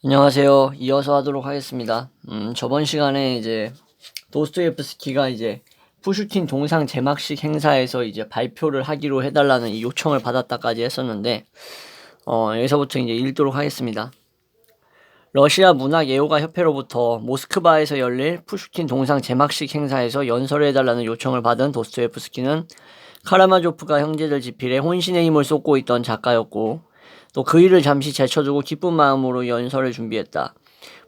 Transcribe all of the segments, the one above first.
안녕하세요. 이어서 하도록 하겠습니다. 저번 시간에 이제 도스토옙스키가 이제 푸슈킨 동상 제막식 행사에서 이제 발표를 하기로 해달라는 이 요청을 받았다까지 했었는데, 여기서부터 이제 읽도록 하겠습니다. 러시아 문학 예호가 협회로부터 모스크바에서 열릴 푸슈킨 동상 제막식 행사에서 연설을 해달라는 요청을 받은 도스토옙스키는 카라마조프가 형제들 집필에 혼신의 힘을 쏟고 있던 작가였고, 또 그 일을 잠시 제쳐두고 기쁜 마음으로 연설을 준비했다.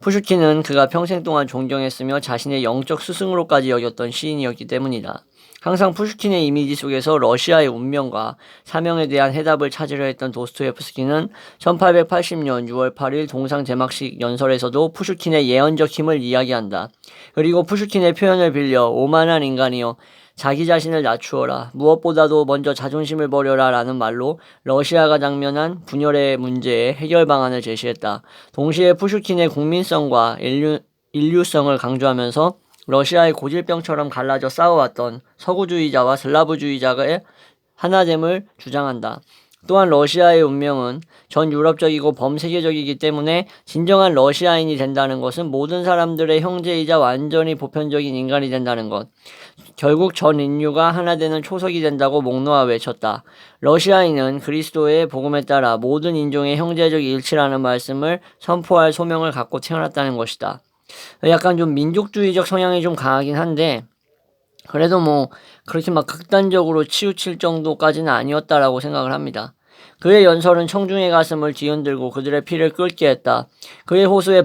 푸슈킨은 그가 평생 동안 존경했으며 자신의 영적 스승으로까지 여겼던 시인이었기 때문이다. 항상 푸슈킨의 이미지 속에서 러시아의 운명과 사명에 대한 해답을 찾으려 했던 도스토옙스키는 1880년 6월 8일 동상 제막식 연설에서도 푸슈킨의 예언적 힘을 이야기한다. 그리고 푸슈킨의 표현을 빌려 오만한 인간이여 자기 자신을 낮추어라. 무엇보다도 먼저 자존심을 버려라 라는 말로 러시아가 당면한 분열의 문제에 해결 방안을 제시했다. 동시에 푸슈킨의 국민성과 인류성을 강조하면서 러시아의 고질병처럼 갈라져 싸워왔던 서구주의자와 슬라브주의자의 하나됨을 주장한다. 또한 러시아의 운명은 전 유럽적이고 범세계적이기 때문에 진정한 러시아인이 된다는 것은 모든 사람들의 형제이자 완전히 보편적인 인간이 된다는 것. 결국 전 인류가 하나 되는 초석이 된다고 목 놓아 외쳤다. 러시아인은 그리스도의 복음에 따라 모든 인종의 형제적 일치라는 말씀을 선포할 소명을 갖고 태어났다는 것이다. 약간 좀 민족주의적 성향이 좀 강하긴 한데, 그래도 뭐 그렇게 막 극단적으로 치우칠 정도까지는 아니었다라고 생각을 합니다. 그의 연설은 청중의 가슴을 뒤흔들고 그들의 피를 끓게 했다. 그의 호소에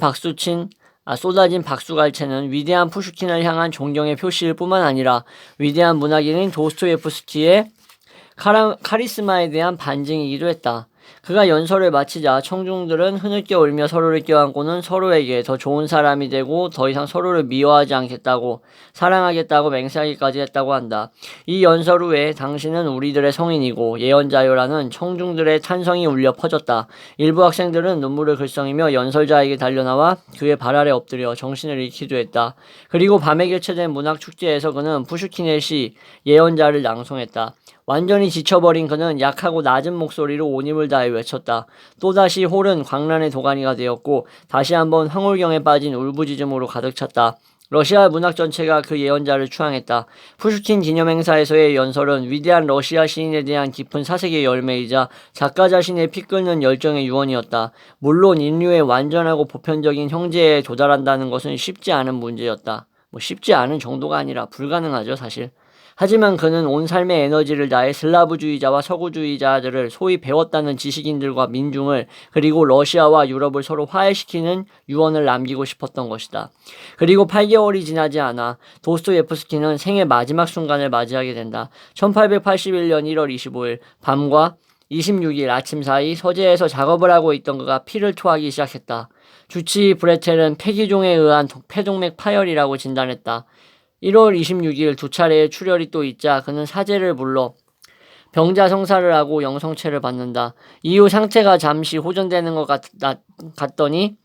쏟아진 박수갈채는 위대한 푸슈킨을 향한 존경의 표시일 뿐만 아니라 위대한 문학인인 도스토옙스키의 카리스마에 대한 반증이기도 했다. 그가 연설을 마치자 청중들은 흐느껴 울며 서로를 껴안고는 서로에게 더 좋은 사람이 되고 더 이상 서로를 미워하지 않겠다고 사랑하겠다고 맹세하기까지 했다고 한다. 이 연설 후에 당신은 우리들의 성인이고 예언자요라는 청중들의 찬성이 울려 퍼졌다. 일부 학생들은 눈물을 글썽이며 연설자에게 달려나와 그의 발 아래 엎드려 정신을 잃기도 했다. 그리고 밤에 개최된 문학축제에서 그는 푸슈킨의 시 예언자를 낭송했다. 완전히 지쳐버린 그는 약하고 낮은 목소리로 온 힘을 다해 외쳤다. 또다시 홀은 광란의 도가니가 되었고 다시 한번 황홀경에 빠진 울부짖음으로 가득 찼다. 러시아 문학 전체가 그 예언자를 추앙했다. 푸슈킨 기념행사에서의 연설은 위대한 러시아 시인에 대한 깊은 사색의 열매이자 작가 자신의 피 끓는 열정의 유언이었다. 물론 인류의 완전하고 보편적인 형제에 도달한다는 것은 쉽지 않은 문제였다. 쉽지 않은 정도가 아니라 불가능하죠, 사실. 하지만 그는 온 삶의 에너지를 다해 슬라브주의자와 서구주의자들을 소위 배웠다는 지식인들과 민중을 그리고 러시아와 유럽을 서로 화해시키는 유언을 남기고 싶었던 것이다. 그리고 8개월이 지나지 않아 도스토옙스키는 생의 마지막 순간을 맞이하게 된다. 1881년 1월 25일 밤과 26일 아침 사이 서재에서 작업을 하고 있던 그가 피를 토하기 시작했다. 주치 브레텔은 폐기종에 의한 폐동맥 파열이라고 진단했다. 1월 26일 두 차례의 출혈이 또 있자 그는 사제를 불러 병자 성사를 하고 영성체를 받는다. 이후 상태가 잠시 호전되는 것 같더니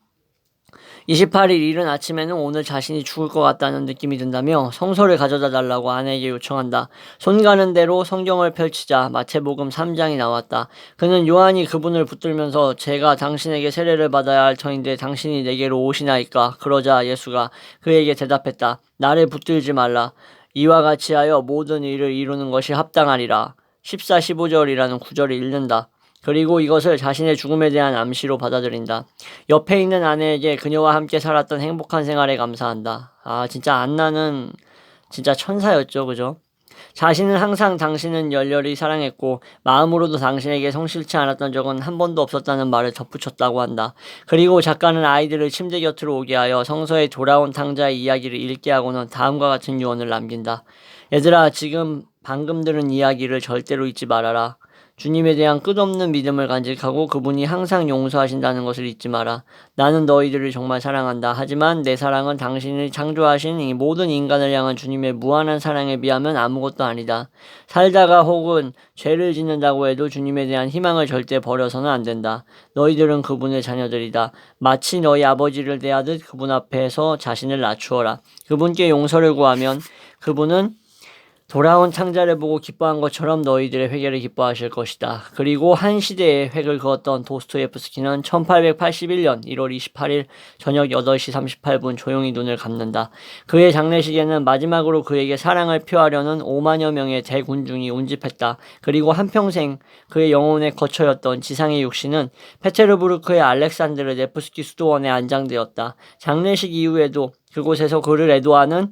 28일 이른 아침에는 오늘 자신이 죽을 것 같다는 느낌이 든다며 성서를 가져다 달라고 아내에게 요청한다. 손 가는 대로 성경을 펼치자 마태복음 3장이 나왔다. 그는 요한이 그분을 붙들면서 제가 당신에게 세례를 받아야 할 터인데 당신이 내게로 오시나이까? 그러자 예수가 그에게 대답했다. 나를 붙들지 말라. 이와 같이 하여 모든 일을 이루는 것이 합당하리라. 14, 15절이라는 구절을 읽는다. 그리고 이것을 자신의 죽음에 대한 암시로 받아들인다. 옆에 있는 아내에게 그녀와 함께 살았던 행복한 생활에 감사한다. 진짜 안나는 진짜 천사였죠, 그죠? 자신은 항상 당신은 열렬히 사랑했고 마음으로도 당신에게 성실치 않았던 적은 한 번도 없었다는 말을 덧붙였다고 한다. 그리고 작가는 아이들을 침대 곁으로 오게 하여 성서에 돌아온 탕자의 이야기를 읽게 하고는 다음과 같은 유언을 남긴다. 얘들아, 방금 들은 이야기를 절대로 잊지 말아라. 주님에 대한 끝없는 믿음을 간직하고 그분이 항상 용서하신다는 것을 잊지 마라. 나는 너희들을 정말 사랑한다. 하지만 내 사랑은 당신이 창조하신 이 모든 인간을 향한 주님의 무한한 사랑에 비하면 아무것도 아니다. 살다가 혹은 죄를 짓는다고 해도 주님에 대한 희망을 절대 버려서는 안 된다. 너희들은 그분의 자녀들이다. 마치 너희 아버지를 대하듯 그분 앞에서 자신을 낮추어라. 그분께 용서를 구하면 그분은 돌아온 창자를 보고 기뻐한 것처럼 너희들의 회개를 기뻐하실 것이다. 그리고 한 시대에 획을 그었던 도스토예프스키는 1881년 1월 28일 저녁 8시 38분 조용히 눈을 감는다. 그의 장례식에는 마지막으로 그에게 사랑을 표하려는 5만여 명의 대군중이 운집했다. 그리고 한평생 그의 영혼의 거처였던 지상의 육신은 페테르부르크의 알렉산드르 네프스키 수도원에 안장되었다. 장례식 이후에도 그곳에서 그를 애도하는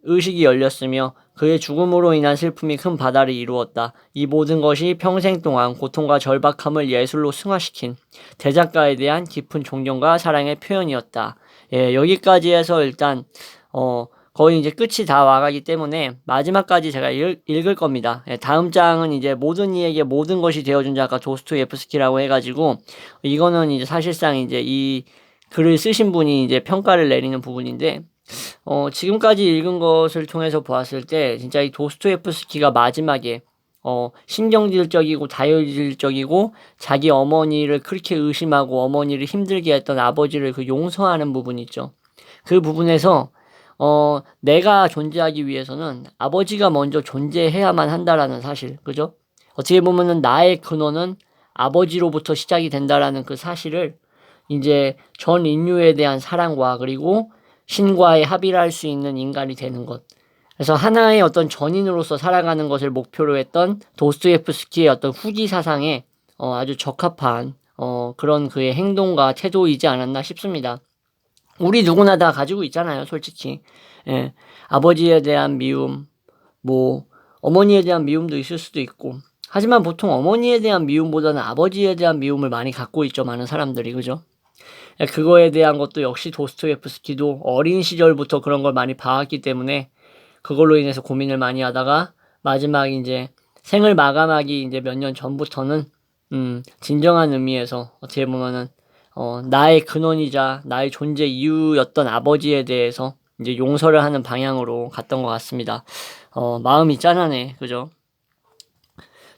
의식이 열렸으며 그의 죽음으로 인한 슬픔이 큰 바다를 이루었다. 이 모든 것이 평생 동안 고통과 절박함을 예술로 승화시킨 대작가에 대한 깊은 존경과 사랑의 표현이었다. 예, 여기까지 해서 일단 거의 이제 끝이 다 와가기 때문에 마지막까지 제가 읽을 겁니다. 예, 다음 장은 이제 모든 이에게 모든 것이 되어준 작가 도스토예프스키라고 해가지고 이거는 이제 사실상 이제 이 글을 쓰신 분이 이제 평가를 내리는 부분인데 지금까지 읽은 것을 통해서 보았을 때 진짜 이 도스토예프스키가 마지막에 신경질적이고 다혈질적이고 자기 어머니를 그렇게 의심하고 어머니를 힘들게 했던 아버지를 그 용서하는 부분 있죠. 그 부분에서 내가 존재하기 위해서는 아버지가 먼저 존재해야만 한다라는 사실, 그죠? 어떻게 보면은 나의 근원은 아버지로부터 시작이 된다라는 그 사실을 이제 전 인류에 대한 사랑과 그리고 신과의 합의를 할 수 있는 인간이 되는 것. 그래서 하나의 어떤 전인으로서 살아가는 것을 목표로 했던 도스토예프스키의 어떤 후기 사상에 아주 적합한 그런 그의 행동과 태도이지 않았나 싶습니다. 우리 누구나 다 가지고 있잖아요, 솔직히. 예. 아버지에 대한 미움, 뭐 어머니에 대한 미움도 있을 수도 있고. 하지만 보통 어머니에 대한 미움보다는 아버지에 대한 미움을 많이 갖고 있죠, 많은 사람들이, 그죠? 그거에 대한 것도 역시 도스토예프스키도 어린 시절부터 그런 걸 많이 봐왔기 때문에 그걸로 인해서 고민을 많이 하다가 마지막 이제 생을 마감하기 이제 몇 년 전부터는 진정한 의미에서 어떻게 보면은 나의 근원이자 나의 존재 이유였던 아버지에 대해서 이제 용서를 하는 방향으로 갔던 것 같습니다. 마음이 짠하네, 그죠?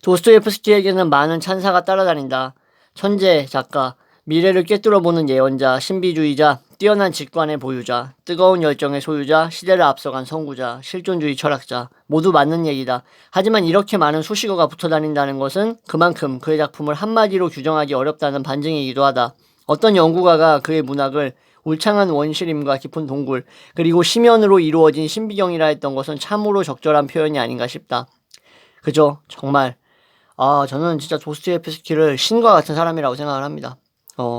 도스토예프스키에게는 많은 찬사가 따라다닌다. 천재, 작가, 미래를 꿰뚫어보는 예언자, 신비주의자, 뛰어난 직관의 보유자, 뜨거운 열정의 소유자, 시대를 앞서간 선구자, 실존주의 철학자, 모두 맞는 얘기다. 하지만 이렇게 많은 수식어가 붙어다닌다는 것은 그만큼 그의 작품을 한마디로 규정하기 어렵다는 반증이기도 하다. 어떤 연구가가 그의 문학을 울창한 원시림과 깊은 동굴, 그리고 심연으로 이루어진 신비경이라 했던 것은 참으로 적절한 표현이 아닌가 싶다. 그죠? 정말 저는 진짜 도스토예프스키를 신과 같은 사람이라고 생각을 합니다.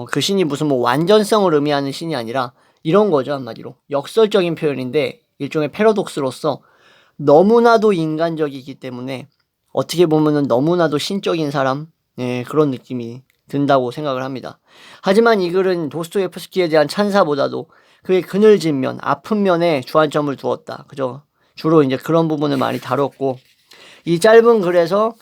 그 신이 무슨 뭐 완전성을 의미하는 신이 아니라 이런 거죠, 한마디로. 역설적인 표현인데 일종의 패러독스로서 너무나도 인간적이기 때문에 어떻게 보면은 너무나도 신적인 사람, 그런 느낌이 든다고 생각을 합니다. 하지만 이 글은 도스토예프스키에 대한 찬사보다도 그의 그늘진 면, 아픈 면에 주안점을 두었다. 그죠? 주로 이제 그런 부분을 많이 다뤘고, 이 짧은 글에서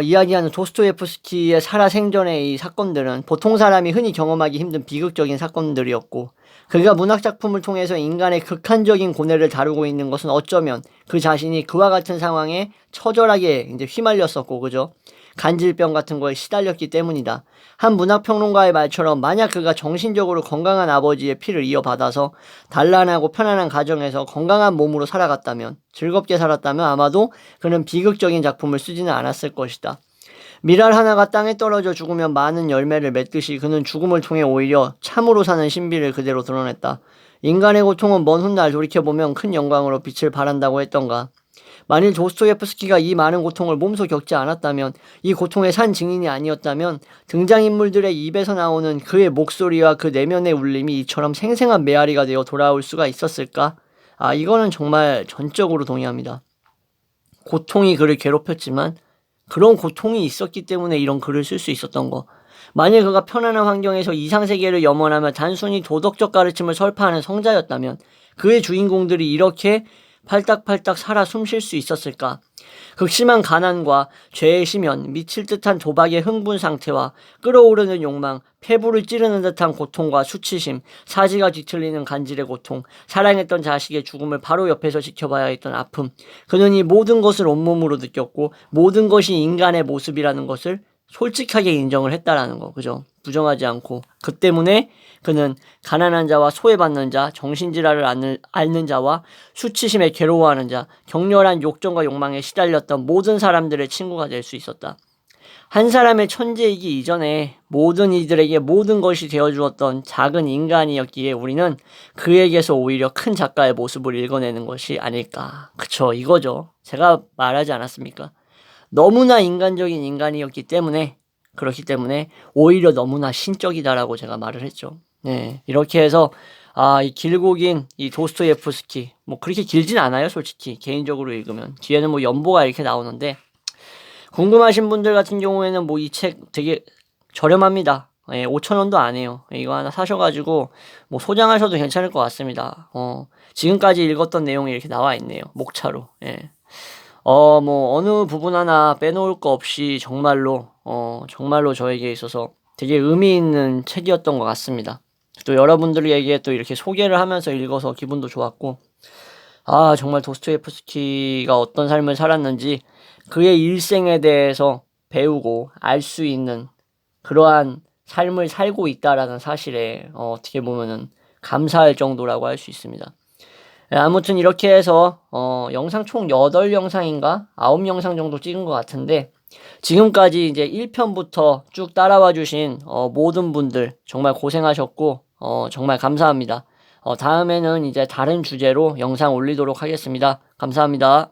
이야기하는 도스토예프스키의 살아생전의 이 사건들은 보통 사람이 흔히 경험하기 힘든 비극적인 사건들이었고, 그가 문학작품을 통해서 인간의 극한적인 고뇌를 다루고 있는 것은 어쩌면 그 자신이 그와 같은 상황에 처절하게 이제 휘말렸었고, 그죠? 간질병 같은 거에 시달렸기 때문이다. 한 문학평론가의 말처럼 만약 그가 정신적으로 건강한 아버지의 피를 이어받아서 단란하고 편안한 가정에서 건강한 몸으로 살아갔다면, 즐겁게 살았다면 아마도 그는 비극적인 작품을 쓰지는 않았을 것이다. 밀알 하나가 땅에 떨어져 죽으면 많은 열매를 맺듯이 그는 죽음을 통해 오히려 참으로 사는 신비를 그대로 드러냈다. 인간의 고통은 먼 훗날 돌이켜보면 큰 영광으로 빛을 발한다고 했던가. 만일 도스토예프스키가 이 많은 고통을 몸소 겪지 않았다면, 이 고통의 산 증인이 아니었다면 등장인물들의 입에서 나오는 그의 목소리와 그 내면의 울림이 이처럼 생생한 메아리가 되어 돌아올 수가 있었을까? 이거는 정말 전적으로 동의합니다. 고통이 그를 괴롭혔지만 그런 고통이 있었기 때문에 이런 글을 쓸 수 있었던 거. 만일 그가 편안한 환경에서 이상세계를 염원하며 단순히 도덕적 가르침을 설파하는 성자였다면 그의 주인공들이 이렇게 팔딱팔딱 살아 숨 쉴 수 있었을까? 극심한 가난과 죄의 심연, 미칠 듯한 도박의 흥분 상태와 끓어오르는 욕망, 폐부를 찌르는 듯한 고통과 수치심, 사지가 뒤틀리는 간질의 고통, 사랑했던 자식의 죽음을 바로 옆에서 지켜봐야 했던 아픔. 그는 이 모든 것을 온몸으로 느꼈고 모든 것이 인간의 모습이라는 것을 솔직하게 인정을 했다라는 거, 그죠? 부정하지 않고 그 때문에 그는 가난한 자와 소외받는 자, 정신질환을 앓는 자와 수치심에 괴로워하는 자, 격렬한 욕정과 욕망에 시달렸던 모든 사람들의 친구가 될 수 있었다. 한 사람의 천재이기 이전에 모든 이들에게 모든 것이 되어주었던 작은 인간이었기에 우리는 그에게서 오히려 큰 작가의 모습을 읽어내는 것이 아닐까. 그쵸, 이거죠. 제가 말하지 않았습니까? 너무나 인간적인 인간이었기 때문에, 그렇기 때문에 오히려 너무나 신적이다라고 제가 말을 했죠. 네, 이렇게 해서 이 길고 긴 이 도스토예프스키, 뭐 그렇게 길진 않아요, 솔직히. 개인적으로 읽으면 뒤에는 뭐 연보가 이렇게 나오는데, 궁금하신 분들 같은 경우에는 뭐 이 책 되게 저렴합니다. 5,000원도 안 해요. 이거 하나 사셔가지고 뭐 소장하셔도 괜찮을 것 같습니다. 지금까지 읽었던 내용이 이렇게 나와 있네요. 목차로. 뭐 어느 부분 하나 빼놓을 거 없이 정말로 저에게 있어서 되게 의미 있는 책이었던 것 같습니다. 또 여러분들에게 또 이렇게 소개를 하면서 읽어서 기분도 좋았고, 정말 도스토예프스키가 어떤 삶을 살았는지 그의 일생에 대해서 배우고 알 수 있는 그러한 삶을 살고 있다라는 사실에 어떻게 보면은 감사할 정도라고 할 수 있습니다. 아무튼 이렇게 해서 영상 총 8영상인가 9영상 정도 찍은 것 같은데, 지금까지 이제 1편부터 쭉 따라와 주신 모든 분들 정말 고생하셨고 정말 감사합니다. 다음에는 이제 다른 주제로 영상 올리도록 하겠습니다. 감사합니다.